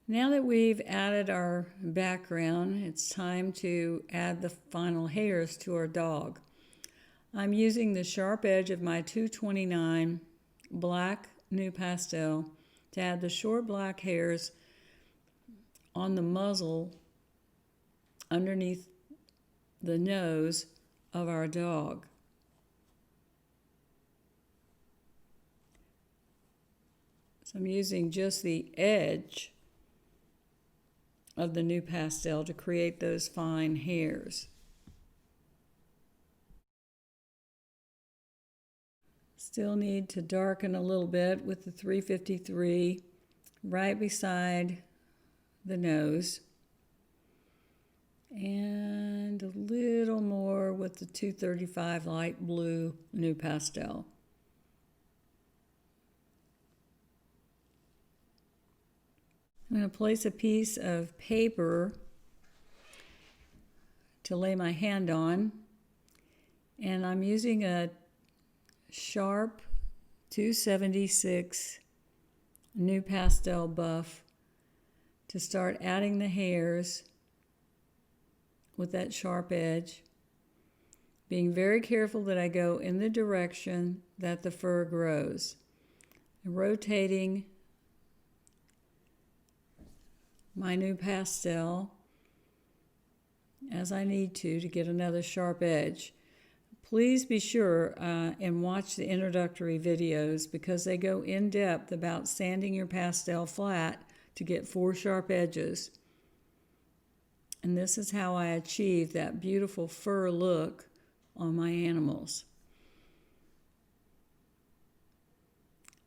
Now that we've added our background, it's time to add the final hairs to our dog. I'm using the sharp edge of my 229 black new pastel to add the short black hairs on the muzzle underneath the nose of our dog. So I'm using just the edge of the new pastel to create those fine hairs. Still need to darken a little bit with the 353 right beside the nose, and a little more with the 235 light blue new pastel. I'm going to place a piece of paper to lay my hand on, and I'm using a sharp 276 new pastel buff to start adding the hairs with that sharp edge, being very careful that I go in the direction that the fur grows, rotating my new pastel as I need to get another sharp edge. Please be sure and watch the introductory videos, because they go in depth about sanding your pastel flat to get 4 sharp edges. And this is how I achieve that beautiful fur look on my animals.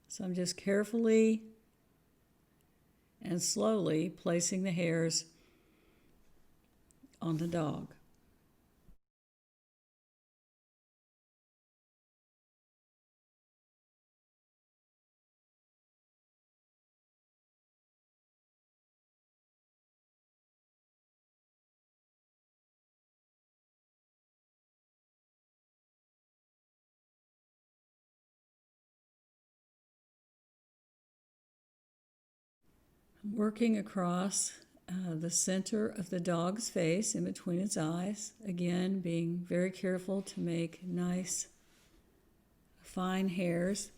So I'm just carefully and slowly placing the hairs on the dog. Working across the center of the dog's face, in between its eyes, again being very careful to make nice fine hairs.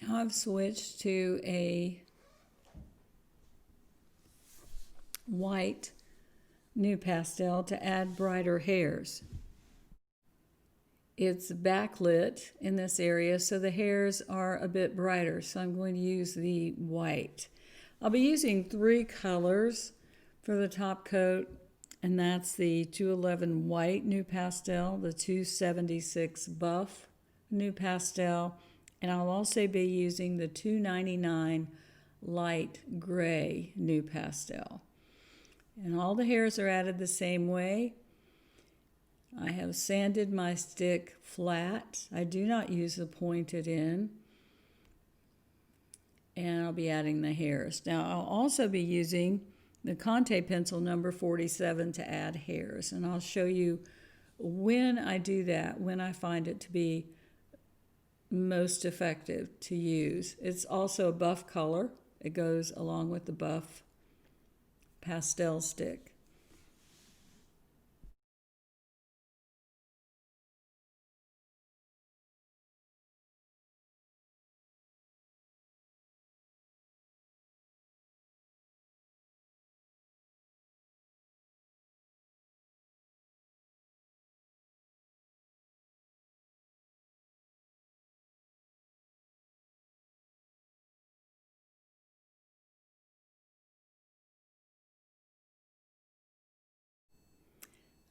Now I've switched to a white new pastel to add brighter hairs. It's backlit in this area, so the hairs are a bit brighter, so I'm going to use the white. I'll be using 3 colors for the top coat, and that's the 211 white new pastel, the 276 buff new pastel, and I'll also be using the 299 light gray new pastel. And all the hairs are added the same way. I have sanded my stick flat. I do not use the pointed end. And I'll be adding the hairs. Now I'll also be using the Conte pencil number 47 to add hairs. And I'll show you when I do that, when I find it to be most effective to use. It's also a buff color. It goes along with the buff pastel stick.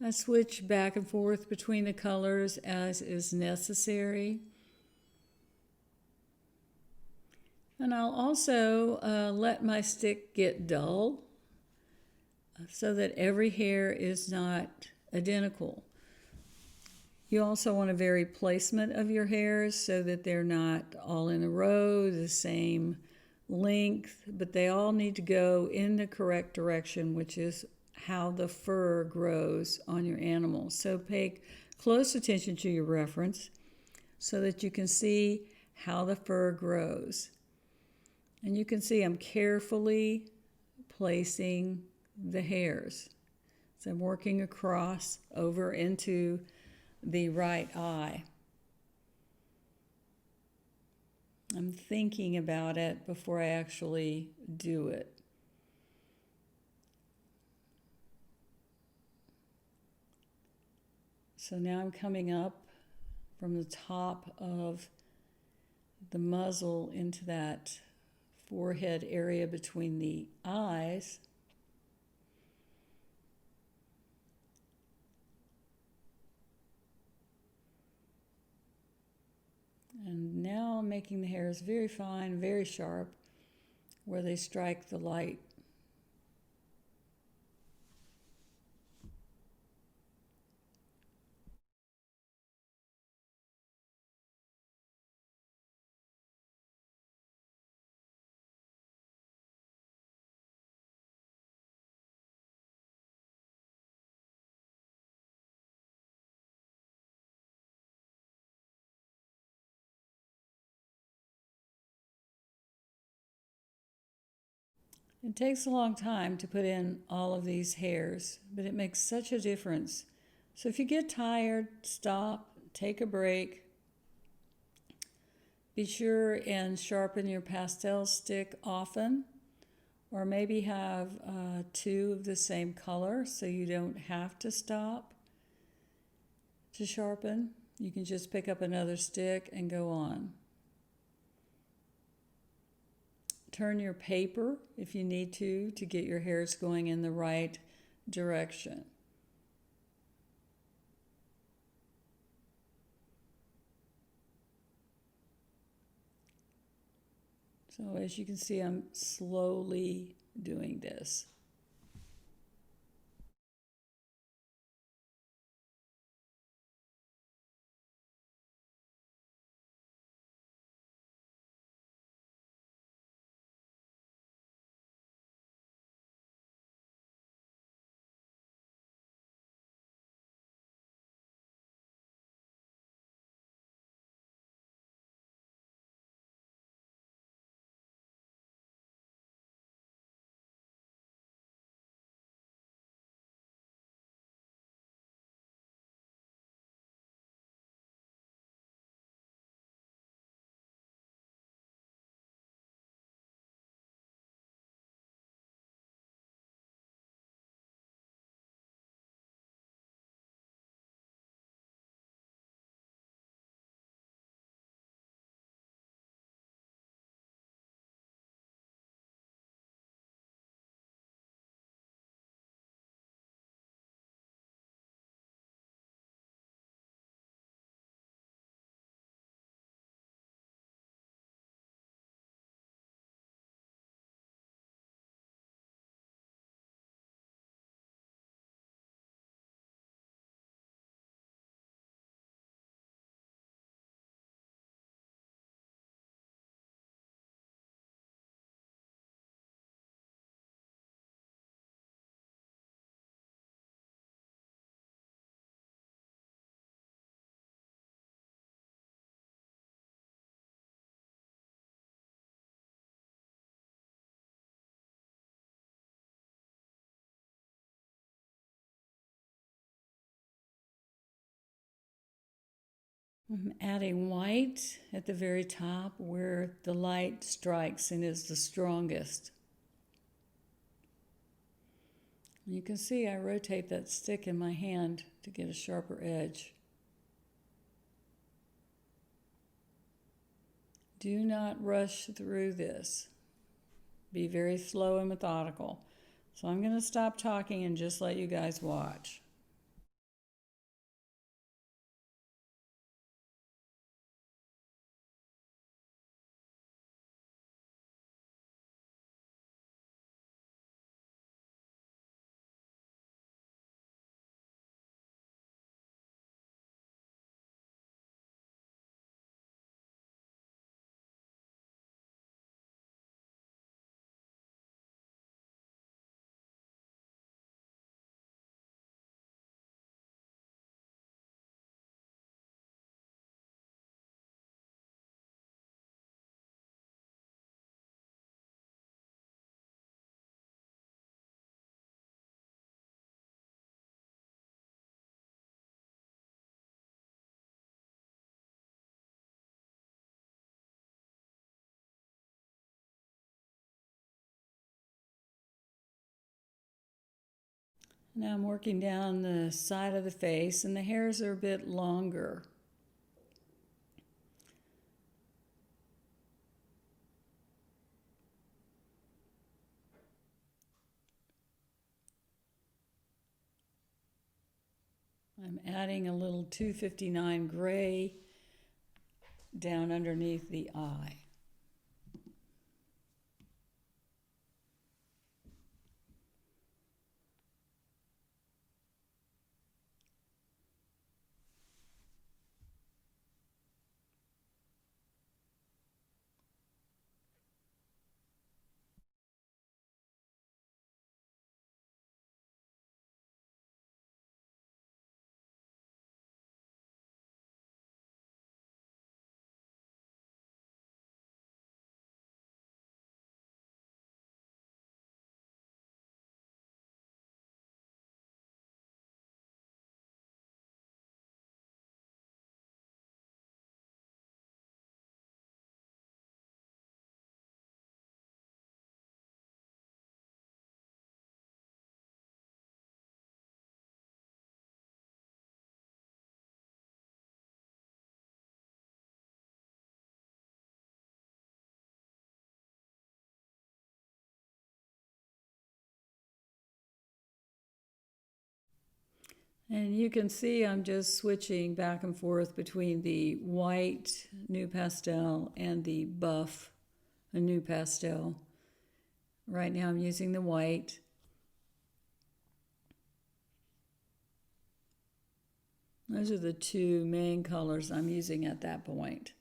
I switch back and forth between the colors as is necessary. And I'll also let my stick get dull so that every hair is not identical. You also want to vary placement of your hairs so that they're not all in a row, the same length, but they all need to go in the correct direction, which is how the fur grows on your animal. So pay close attention to your reference so that you can see how the fur grows. And you can see I'm carefully placing the hairs. So I'm working across over into the right eye. I'm thinking about it before I actually do it. So now I'm coming up from the top of the muzzle into that forehead area between the eyes. And now I'm making the hairs very fine, very sharp, where they strike the light. It takes a long time to put in all of these hairs, but it makes such a difference. So if you get tired, stop, take a break. Be sure and sharpen your pastel stick often, or maybe have two of the same color so you don't have to stop to sharpen. You can just pick up another stick and go on. Turn your paper if you need to get your hairs going in the right direction. So as you can see, I'm slowly doing this. I'm adding white at the very top where the light strikes and is the strongest. You can see I rotate that stick in my hand to get a sharper edge. Do not rush through this. Be very slow and methodical. So I'm going to stop talking and just let you guys watch. Now I'm working down the side of the face, and the hairs are a bit longer. I'm adding a little 259 gray down underneath the eye. And you can see I'm just switching back and forth between the white new pastel and the buff, a new pastel. Right now I'm using the white. Those are the two main colors I'm using at that point.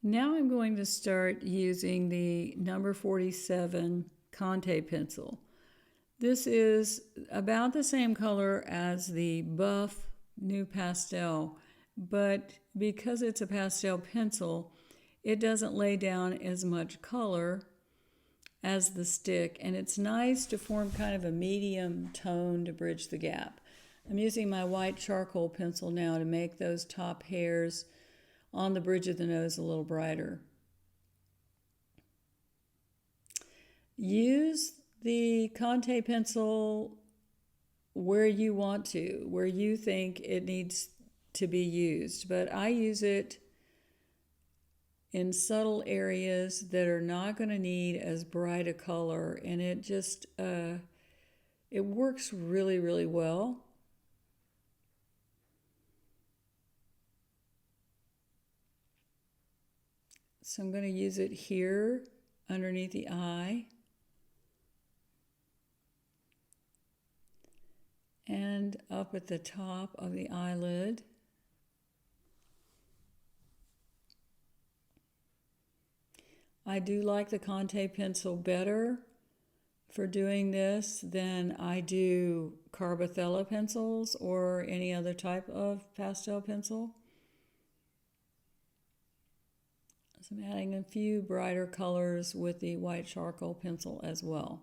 Now I'm going to start using the number 47 Conte pencil. This is about the same color as the buff new pastel, but because it's a pastel pencil, it doesn't lay down as much color as the stick, and it's nice to form kind of a medium tone to bridge the gap. I'm using my white charcoal pencil now to make those top hairs on the bridge of the nose a little brighter. Use the Conte pencil where you want to, where you think it needs to be used, but I use it in subtle areas that are not going to need as bright a color, and it just it works really, really well. So I'm going to use it here underneath the eye and up at the top of the eyelid. I do like the Conte pencil better for doing this than I do Carbothello pencils or any other type of pastel pencil. So I'm adding a few brighter colors with the white charcoal pencil as well.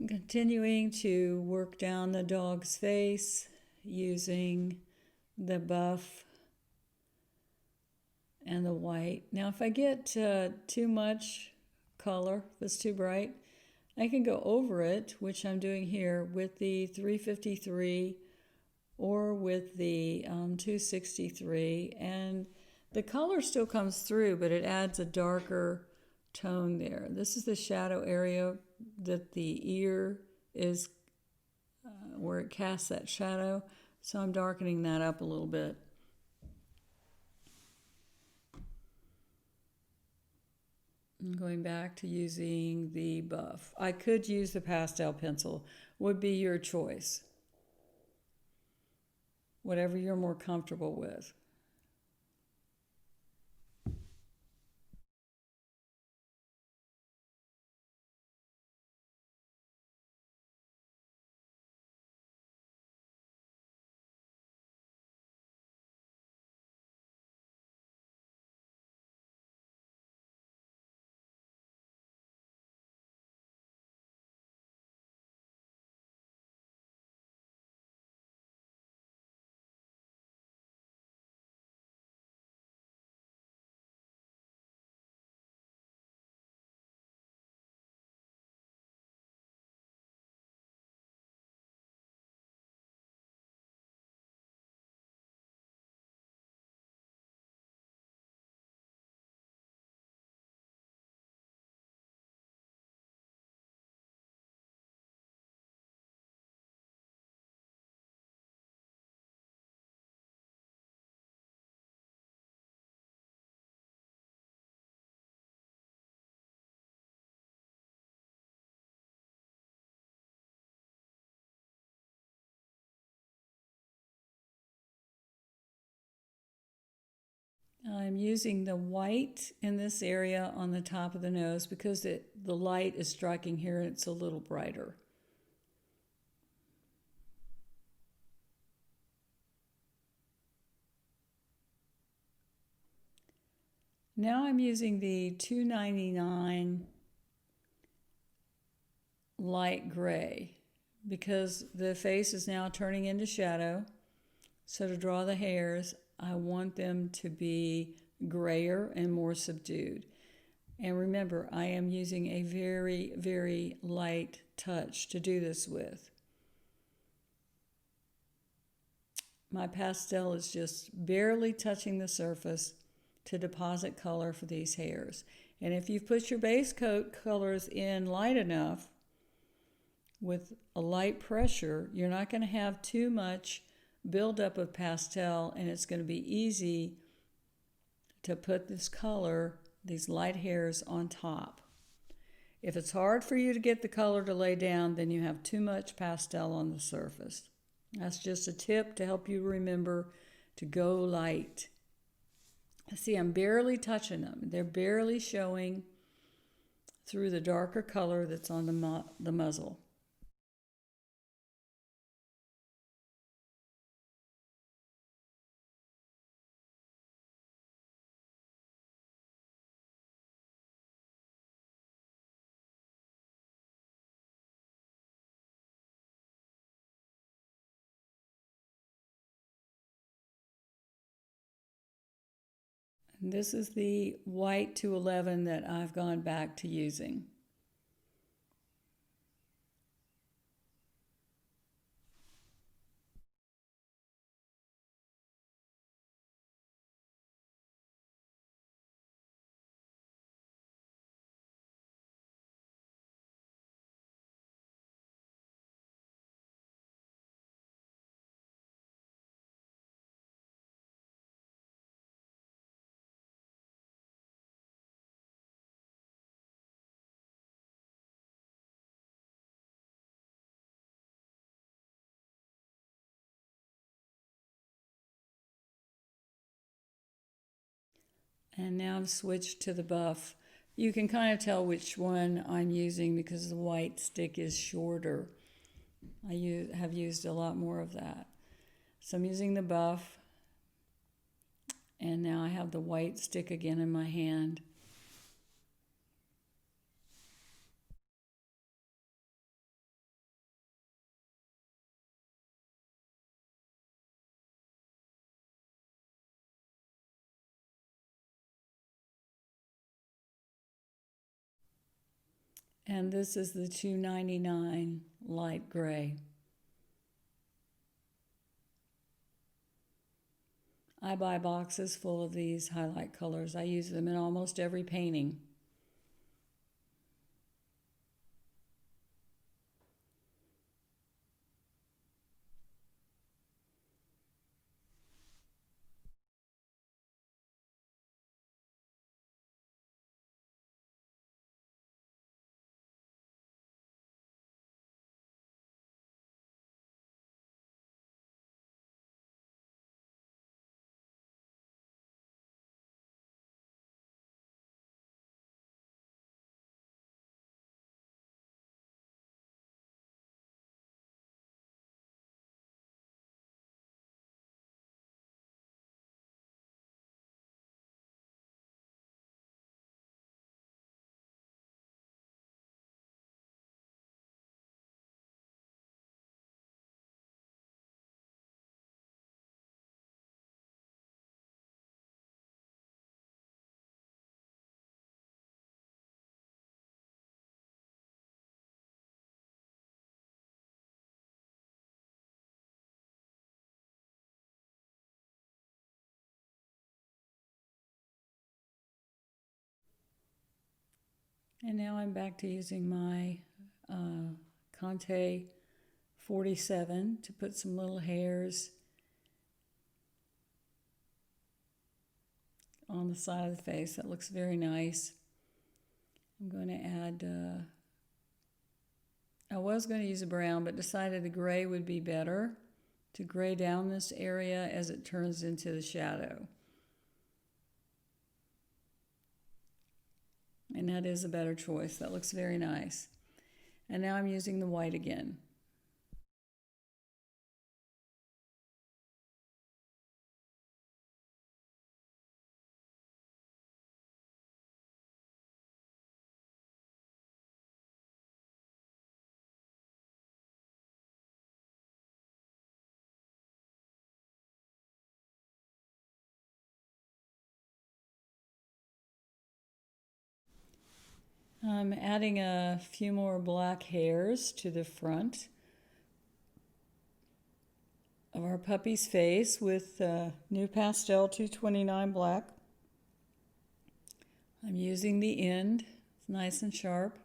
Continuing to work down the dog's face using the buff and the white. Now if I get too much color, if it's too bright, I can go over it, which I'm doing here with the 353 or with the 263, and the color still comes through, but it adds a darker tone there. This is the shadow area that the ear is where it casts that shadow, so I'm darkening that up a little bit. I'm going back to using the buff. I could use the pastel pencil, would be your choice. Whatever you're more comfortable with. I'm using the white in this area on the top of the nose because the light is striking here and it's a little brighter. Now I'm using the 299 light gray because the face is now turning into shadow. So to draw the hairs, I want them to be grayer and more subdued. And remember, I am using a very, very light touch to do this with. my pastel is just barely touching the surface to deposit color for these hairs. And if you've put your base coat colors in light enough with a light pressure, you're not going to have too much buildup of pastel, and it's going to be easy to put this color, these light hairs, on top. If it's hard for you to get the color to lay down, then you have too much pastel on the surface. That's just a tip to help you remember to go light. See, I'm barely touching them. They're barely showing through the darker color that's on the muzzle. And this is the white 211 that I've gone back to using. And now I've switched to the buff. You can kind of tell which one I'm using because the white stick is shorter. I have used a lot more of that. So I'm using the buff, and now I have the white stick again in my hand. And this is the 299 light gray. I buy boxes full of these highlight colors. I use them in almost every painting. And now I'm back to using my Conte 47 to put some little hairs on the side of the face. That looks very nice. I'm going to add, I was going to use a brown, but decided the gray would be better to gray down this area as it turns into the shadow. And that is a better choice. That looks very nice. And now I'm using the white again. I'm adding a few more black hairs to the front. of our puppy's face with new pastel 229 black. I'm using the end. It's nice and sharp.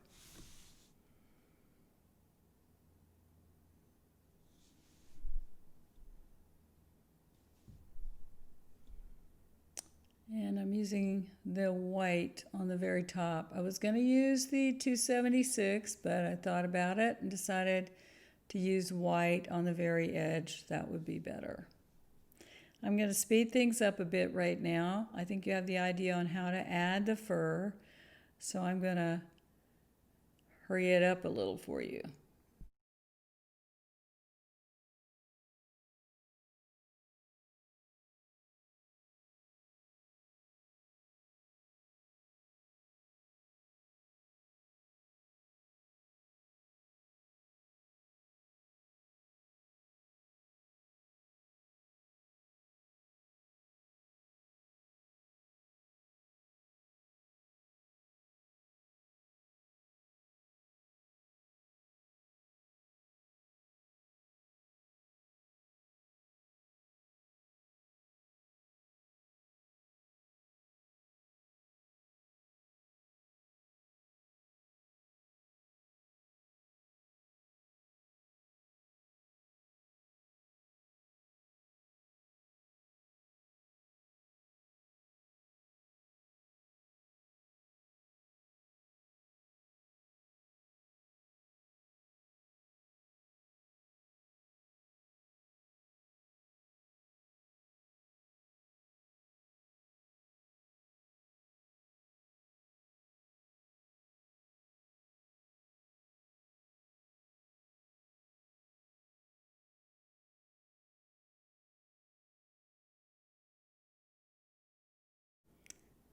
And I'm using the white on the very top. I was going to use the 276, but I thought about it and decided to use white on the very edge. That would be better. I'm going to speed things up a bit right now. I think you have the idea on how to add the fur, so I'm going to hurry it up a little for you.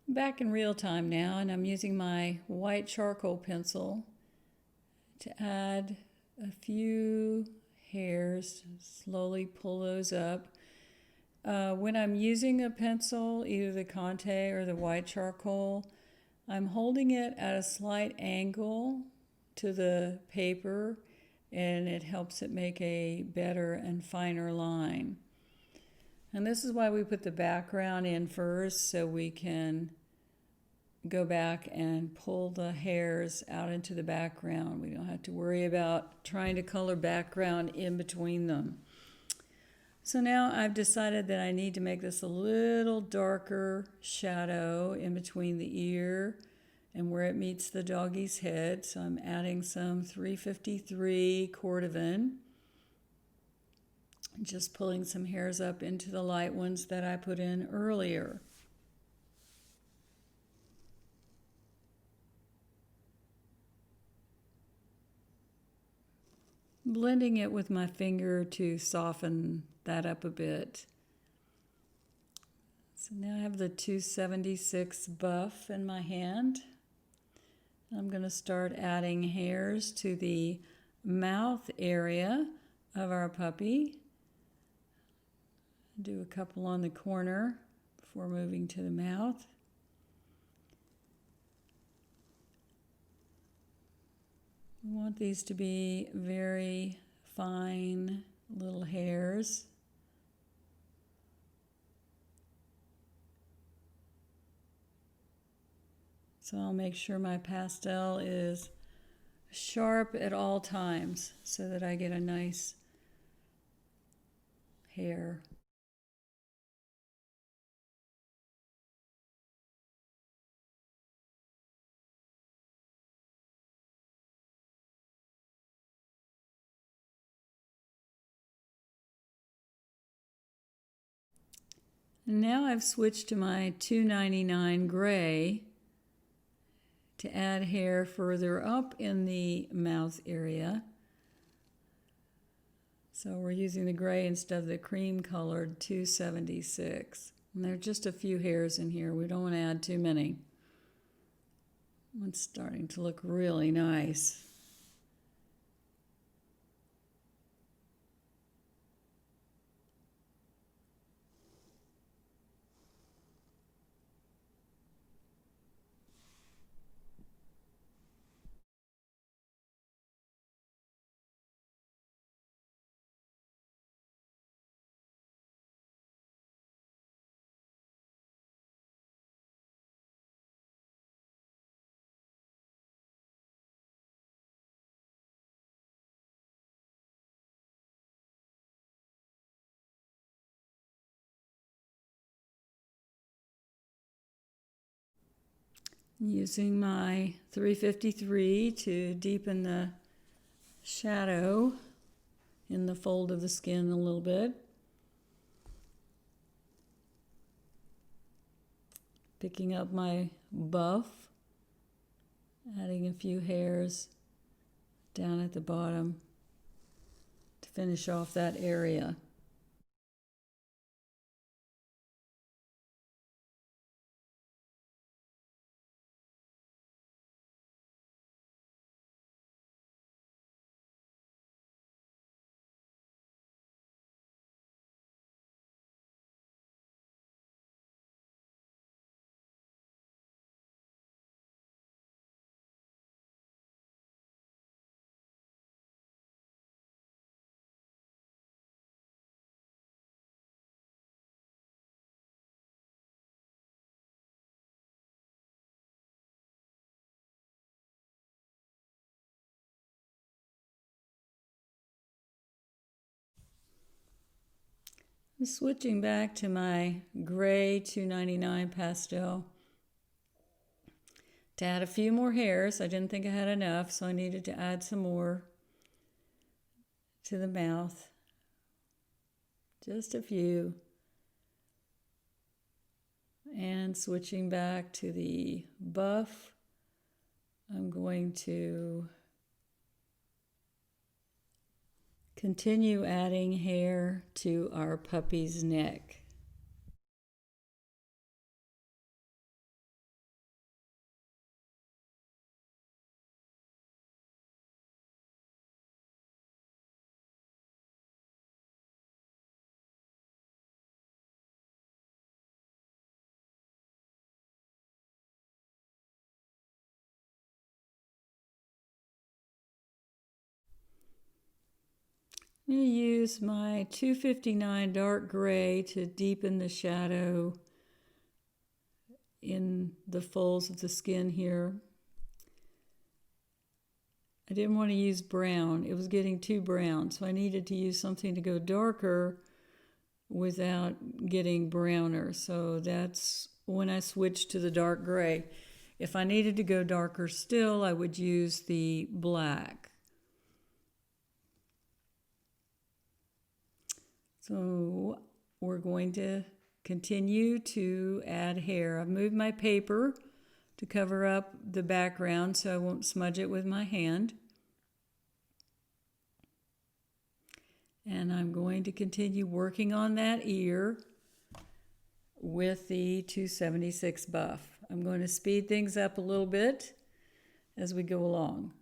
Back in real time now, and I'm using my white charcoal pencil to add a few hairs, slowly pull those up. When I'm using a pencil, either the Conte or the white charcoal, I'm holding it at a slight angle to the paper, and it helps it make a better and finer line. And this is why we put the background in first, so we can go back and pull the hairs out into the background. We don't have to worry about trying to color background in between them. So now I've decided that I need to make this a little darker shadow in between the ear and where it meets the doggy's head. So I'm adding some 353 cordovan. Just pulling some hairs up into the light ones that I put in earlier. Blending it with my finger to soften that up a bit. So now I have the 276 buff in my hand. I'm going to start adding hairs to the mouth area of our puppy. Do a couple on the corner before moving to the mouth. We want these to be very fine little hairs. So I'll make sure my pastel is sharp at all times so that I get a nice hair. And now I've switched to my 299 gray to add hair further up in the mouth area. So we're using the gray instead of the cream colored 276. And there are just a few hairs in here. We don't want to add too many. It's starting to look really nice. Using my 353 to deepen the shadow in the fold of the skin a little bit. Picking up my buff, adding a few hairs down at the bottom to finish off that area. I'm switching back to my gray 299 pastel to add a few more hairs. I didn't think I had enough, so I needed to add some more to the mouth. Just a few. And switching back to the buff, I'm going to continue adding hair to our puppy's neck. I'm going to use my 259 dark gray to deepen the shadow in the folds of the skin here. I didn't want to use brown. It was getting too brown, so I needed to use something to go darker without getting browner. So that's when I switched to the dark gray. If I needed to go darker still, I would use the black. So we're going to continue to add hair. I've moved my paper to cover up the background so I won't smudge it with my hand. And I'm going to continue working on that ear with the 276 buff. I'm going to speed things up a little bit as we go along.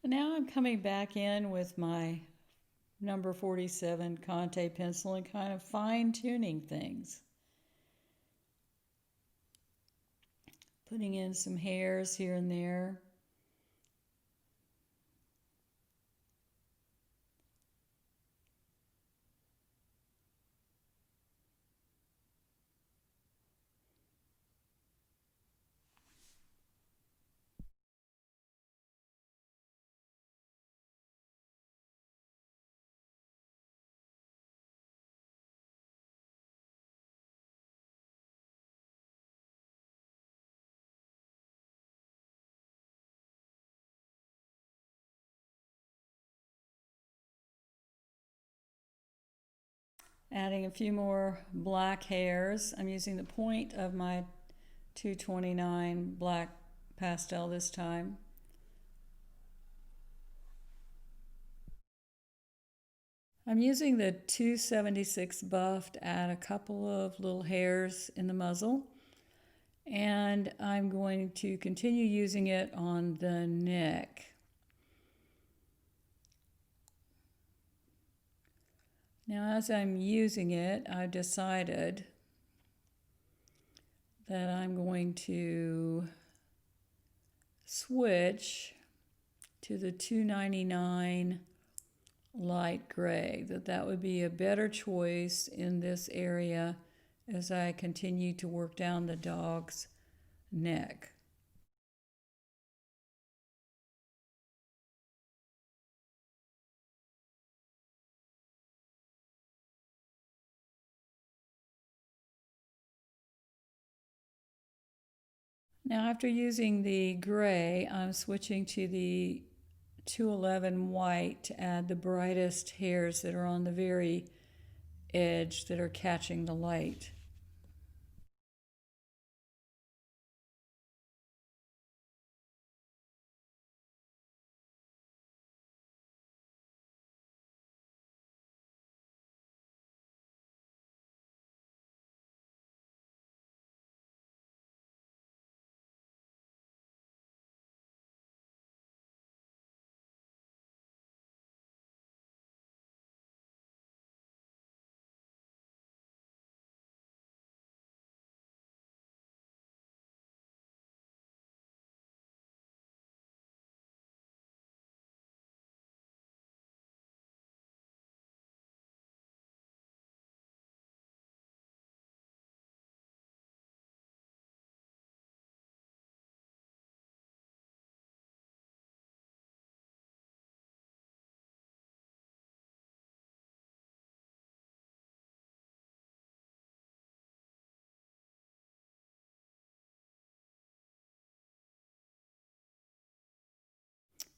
Now I'm coming back in with my number 47 Conte pencil and kind of fine-tuning things. Putting in some hairs here and there. Adding a few more black hairs. I'm using the point of my 229 black pastel this time. I'm using the 276 buff to add a couple of little hairs in the muzzle, and I'm going to continue using it on the neck. Now, as I'm using it, I've decided that I'm going to switch to the 299 light gray, that would be a better choice in this area as I continue to work down the dog's neck. Now, after using the gray, I'm switching to the 211 white to add the brightest hairs that are on the very edge that are catching the light.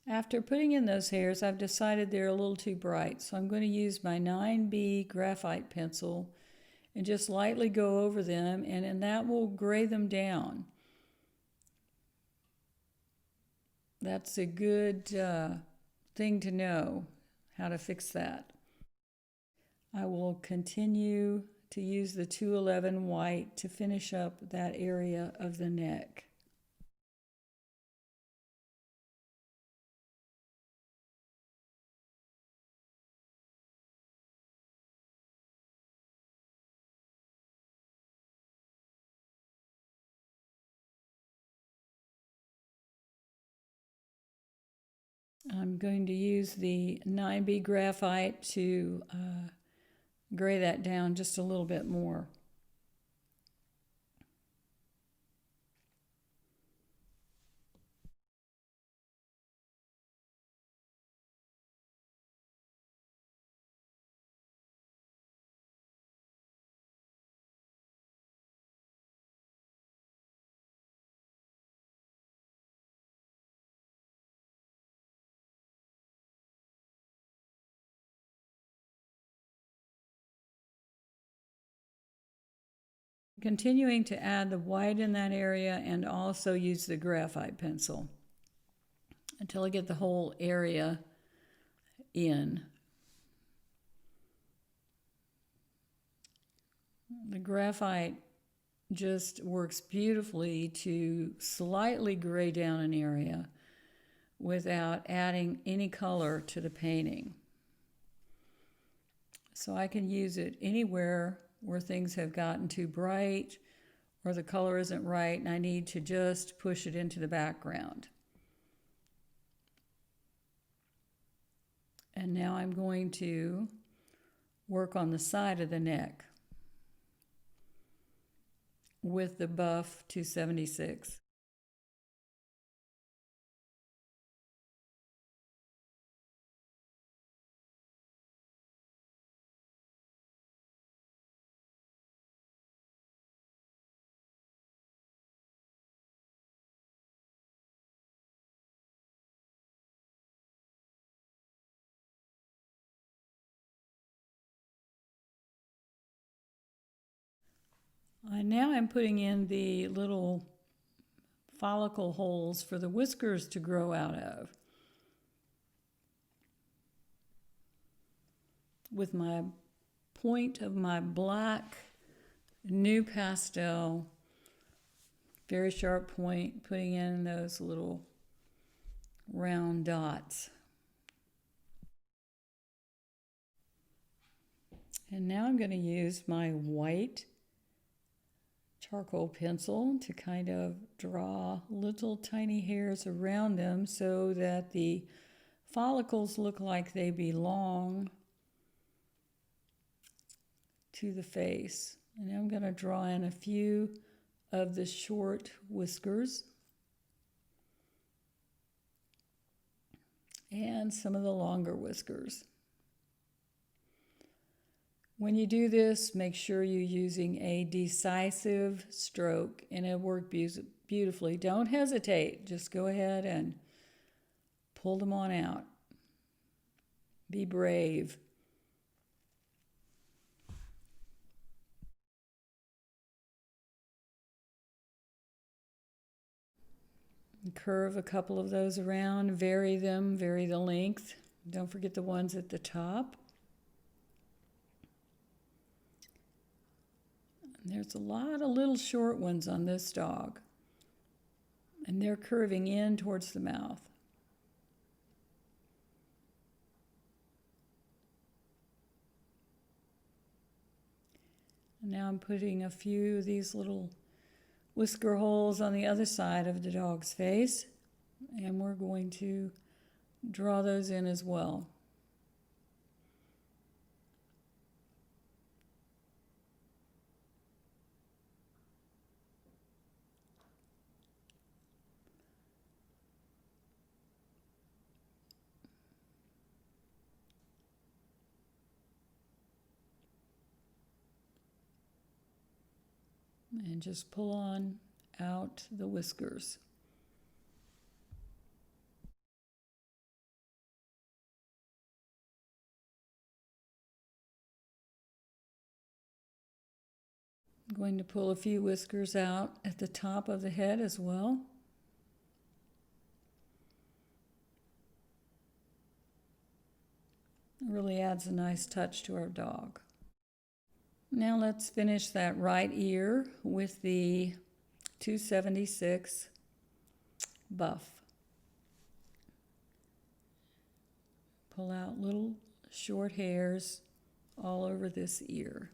After putting in those hairs, I've decided they're a little too bright, so I'm going to use my 9B graphite pencil and just lightly go over them, and that will gray them down. That's a good thing to know, how to fix that. I will continue to use the 211 white to finish up that area of the neck. I'm going to use the 9B graphite to gray that down just a little bit more. Continuing to add the white in that area and also use the graphite pencil until I get the whole area in. The graphite just works beautifully to slightly gray down an area without adding any color to the painting. So I can use it anywhere where things have gotten too bright or the color isn't right and I need to just push it into the background. And now I'm going to work on the side of the neck with the buff 276. Now I'm putting in the little follicle holes for the whiskers to grow out of with my point of my black new pastel, very sharp point, putting in those little round dots. And now I'm going to use my white charcoal pencil to kind of draw little tiny hairs around them so that the follicles look like they belong to the face. And I'm going to draw in a few of the short whiskers and some of the longer whiskers. When you do this, make sure you're using a decisive stroke and it'll work beautifully. Don't hesitate. Just go ahead and pull them on out. Be brave. Curve a couple of those around, vary them, vary the length. Don't forget the ones at the top. There's a lot of little short ones on this dog, and they're curving in towards the mouth. And now I'm putting a few of these little whisker holes on the other side of the dog's face, and we're going to draw those in as well. And just pull on out the whiskers. I'm going to pull a few whiskers out at the top of the head as well. It really adds a nice touch to our dog. Now let's finish that right ear with the 276 buff. Pull out little short hairs all over this ear.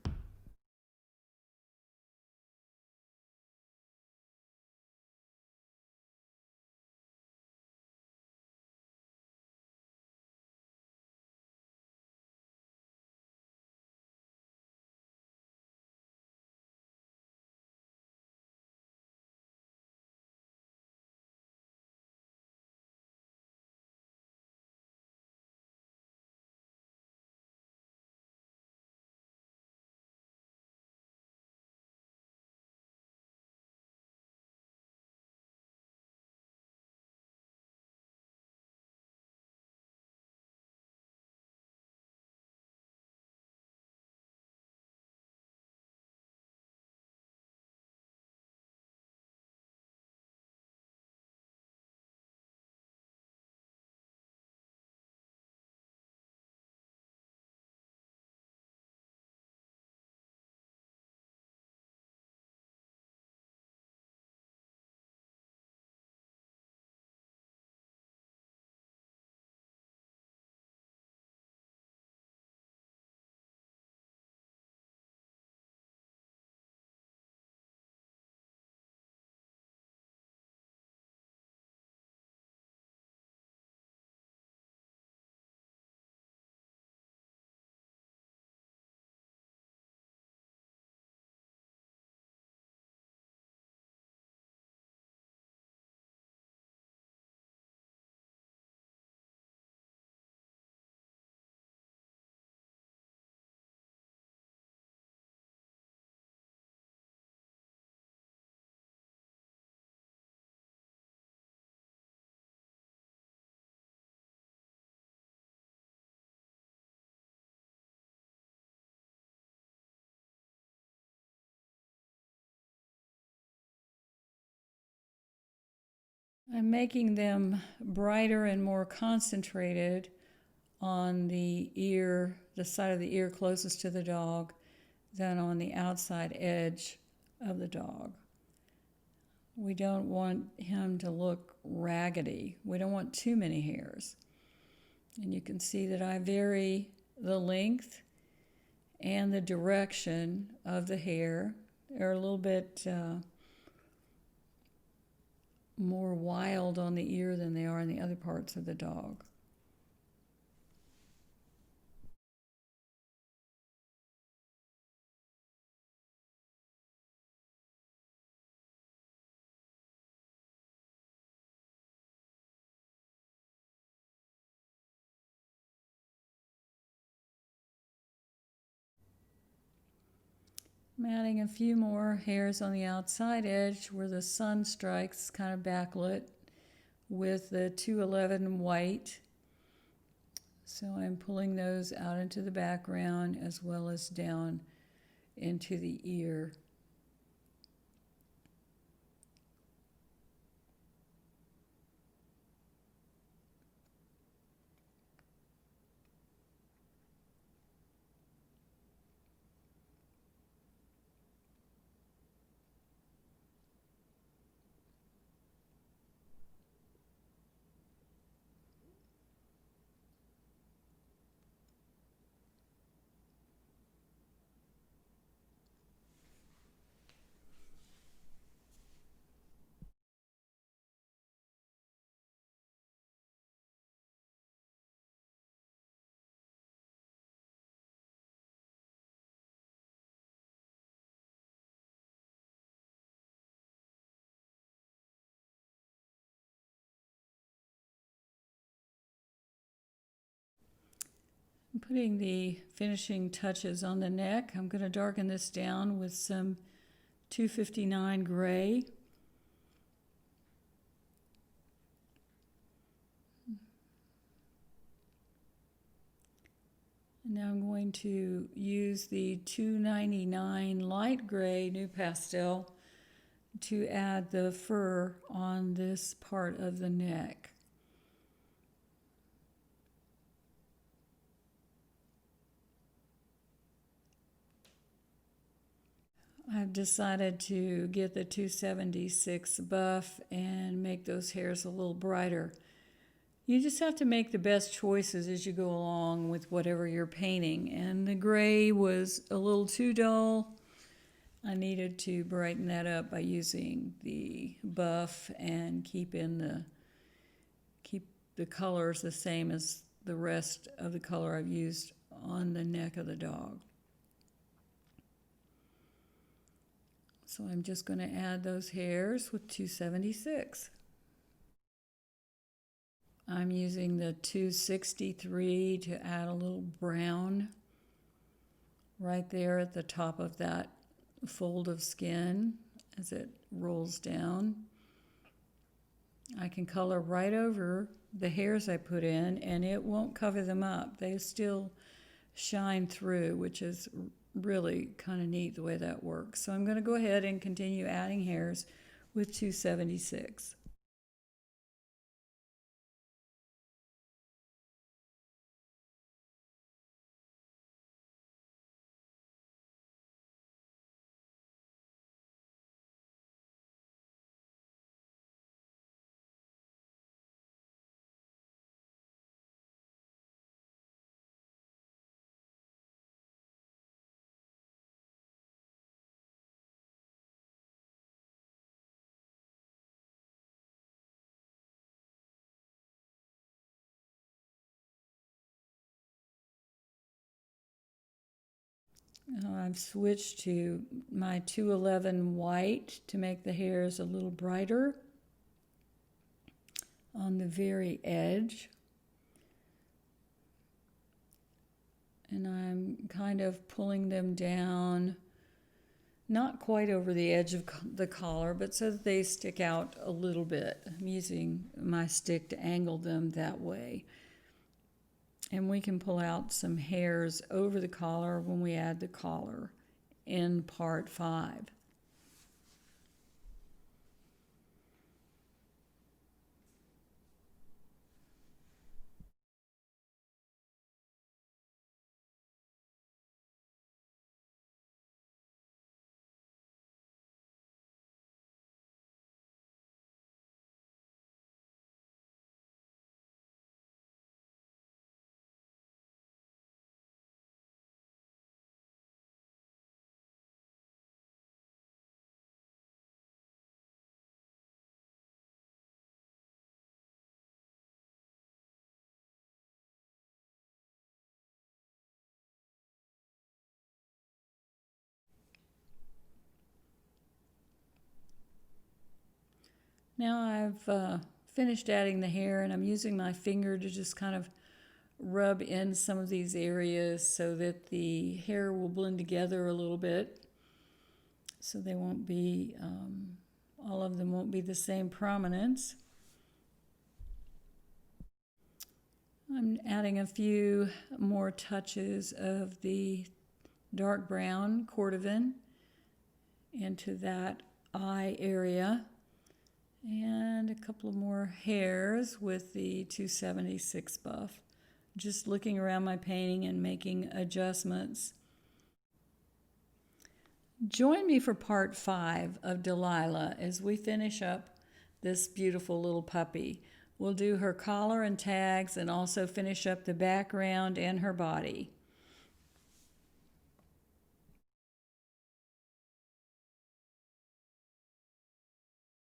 I'm making them brighter and more concentrated on the ear, the side of the ear closest to the dog, than on the outside edge of the dog. We don't want him to look raggedy. We don't want too many hairs. And you can see that I vary the length and the direction of the hair. They're a little bit more wild on the ear than they are in the other parts of the dog. I'm adding a few more hairs on the outside edge where the sun strikes, kind of backlit, with the 211 white. So I'm pulling those out into the background as well as down into the ear. I'm putting the finishing touches on the neck. I'm going to darken this down with some 259 gray. And now I'm going to use the 299 light gray new pastel to add the fur on this part of the neck. I've decided to get the 276 buff and make those hairs a little brighter. You just have to make the best choices as you go along with whatever you're painting. And the gray was a little too dull. I needed to brighten that up by using the buff and keep the colors the same as the rest of the color I've used on the neck of the dog. So I'm just going to add those hairs with 276. I'm using the 263 to add a little brown right there at the top of that fold of skin as it rolls down. I can color right over the hairs I put in and it won't cover them up. They still shine through, which is really kind of neat the way that works. So I'm going to go ahead and continue adding hairs with 276. I've switched to my 211 white to make the hairs a little brighter on the very edge. And I'm kind of pulling them down, not quite over the edge of the collar, but so that they stick out a little bit. I'm using my stick to angle them that way. And we can pull out some hairs over the collar when we add the collar in part 5. Now I've finished adding the hair, and I'm using my finger to just kind of rub in some of these areas so that the hair will blend together a little bit, so they won't be, all of them won't be the same prominence. I'm adding a few more touches of the dark brown cordovan into that eye area, and a couple of more hairs with the 276 buff. Just looking around my painting and making adjustments. Join me for part 5 of Delilah as we finish up this beautiful little puppy. We'll do her collar and tags and also finish up the background and her body.